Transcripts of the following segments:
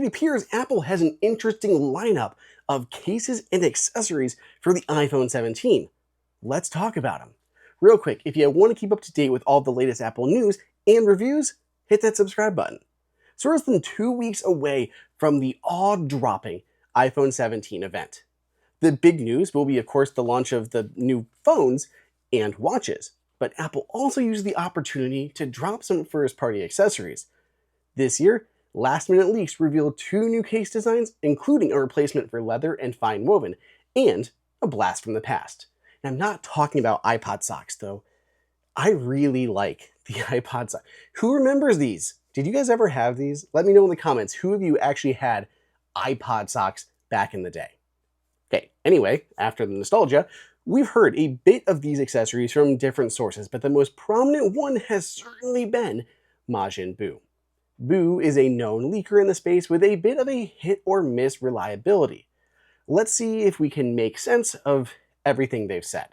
it appears Apple has an interesting lineup of cases and accessories for the iPhone 17. Let's talk about them. Real quick, if you want to keep up to date with all the latest Apple news and reviews, hit that subscribe button. So we're less than 2 weeks away from the awe-dropping iPhone 17 event. The big news will be, of course, the launch of the new phones and watches, but Apple also used the opportunity to drop some first-party accessories. This year, last-minute leaks revealed 2 new case designs, including a replacement for leather and fine woven, and a blast from the past. And I'm not talking about iPod socks, though. I really like the iPod socks. Who remembers these? Did you guys ever have these? Let me know in the comments who of you actually had iPod socks back in the day. Okay, anyway, after the nostalgia, we've heard a bit of these accessories from different sources, but the most prominent one has certainly been Majin Buu. Buu is a known leaker in the space with a bit of a hit or miss reliability. Let's see if we can make sense of everything they've said.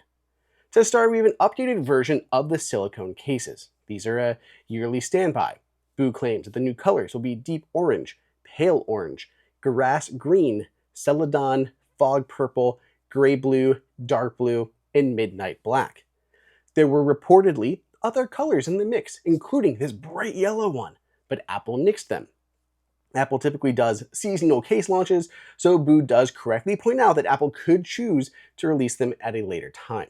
To start, we have an updated version of the silicone cases. These are a yearly standby. Buu claims that the new colors will be deep orange, pale orange, grass green, celadon, fog purple, gray blue, dark blue, and midnight black. There were reportedly other colors in the mix, including this bright yellow one, but Apple nixed them. Apple typically does seasonal case launches, so Buu does correctly point out that Apple could choose to release them at a later time.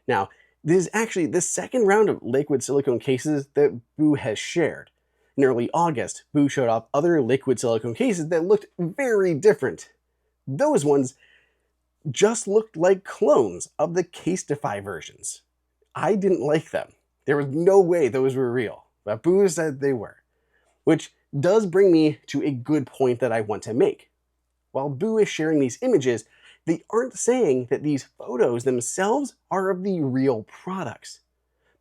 Now, this is actually the second round of liquid silicone cases that Buu has shared. In early August, Buu showed off other liquid silicone cases that looked very different. Those ones just looked like clones of the Casetify versions. I didn't like them. There was no way those were real, but Buu said they were. Which does bring me to a good point that I want to make. While Buu is sharing these images, they aren't saying that these photos themselves are of the real products.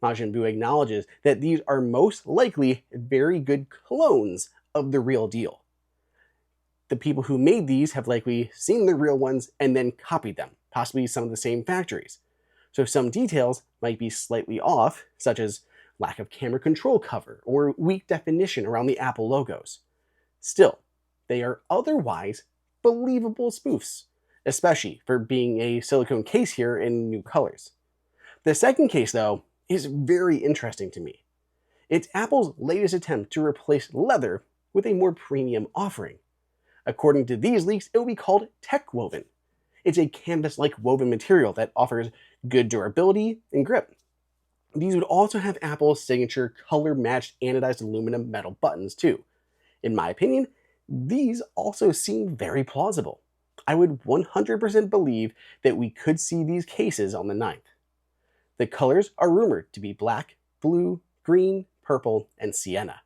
Majin Buu acknowledges that these are most likely very good clones of the real deal. The people who made these have likely seen the real ones and then copied them, possibly some of the same factories. So some details might be slightly off, such as lack of camera control cover or weak definition around the Apple logos. Still, they are otherwise believable spoofs, especially for being a silicone case here in new colors. The second case, though, is very interesting to me. It's Apple's latest attempt to replace leather with a more premium offering. According to these leaks, it will be called TechWoven. It's a canvas-like woven material that offers good durability and grip. These would also have Apple's signature color-matched anodized aluminum metal buttons too. In my opinion, these also seem very plausible. I would 100% believe that we could see these cases on the 9th. The colors are rumored to be black, blue, green, purple, and sienna.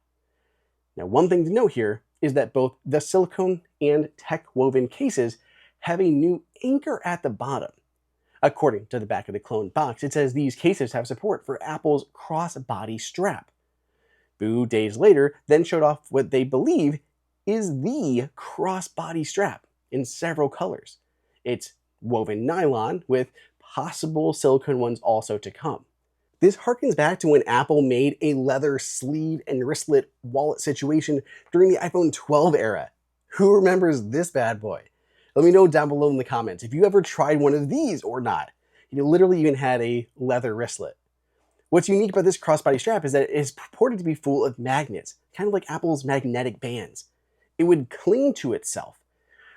Now, one thing to note here is that both the silicone and TechWoven cases have a new anchor at the bottom. According to the back of the clone box, it says these cases have support for Apple's cross-body strap. Buu days later then showed off what they believe is the cross-body strap in several colors. It's woven nylon with possible silicone ones also to come. This harkens back to when Apple made a leather sleeve and wristlet wallet situation during the iPhone 12 era. Who remembers this bad boy? Let me know down below in the comments if you ever tried one of these or not. You literally even had a leather wristlet. What's unique about this crossbody strap is that it is purported to be full of magnets, kind of like Apple's magnetic bands. It would cling to itself.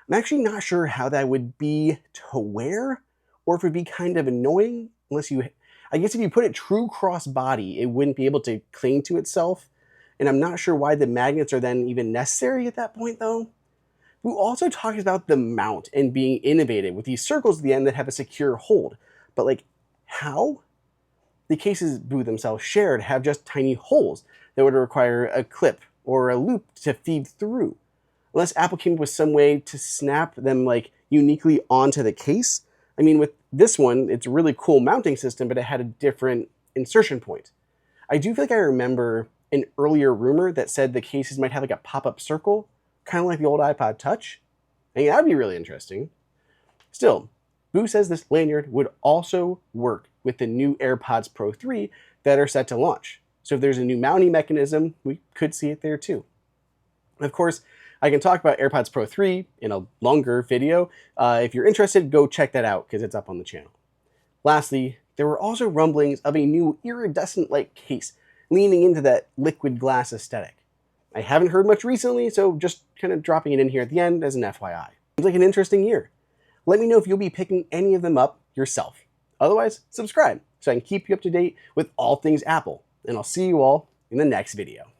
I'm actually not sure how that would be to wear, or if it would be kind of annoying, unless you, I guess if you put it true crossbody, it wouldn't be able to cling to itself. And I'm not sure why the magnets are then even necessary at that point though. Buu also talks about the mount and being innovative with these circles at the end that have a secure hold. But like, how? The cases Buu themselves shared have just tiny holes that would require a clip or a loop to feed through. Unless Apple came up with some way to snap them like uniquely onto the case. I mean, with this one, it's a really cool mounting system, but it had a different insertion point. I do feel like I remember an earlier rumor that said the cases might have like a pop-up circle, kind of like the old iPod Touch. I mean, that'd be really interesting. Still, Buu says this lanyard would also work with the new AirPods Pro 3 that are set to launch. So if there's a new mounting mechanism, we could see it there too. Of course, I can talk about AirPods Pro 3 in a longer video. If you're interested, go check that out because it's up on the channel. Lastly, there were also rumblings of a new iridescent-like case leaning into that liquid glass aesthetic. I haven't heard much recently, so just kind of dropping it in here at the end as an FYI. Seems like an interesting year. Let me know if you'll be picking any of them up yourself. Otherwise, subscribe so I can keep you up to date with all things Apple. And I'll see you all in the next video.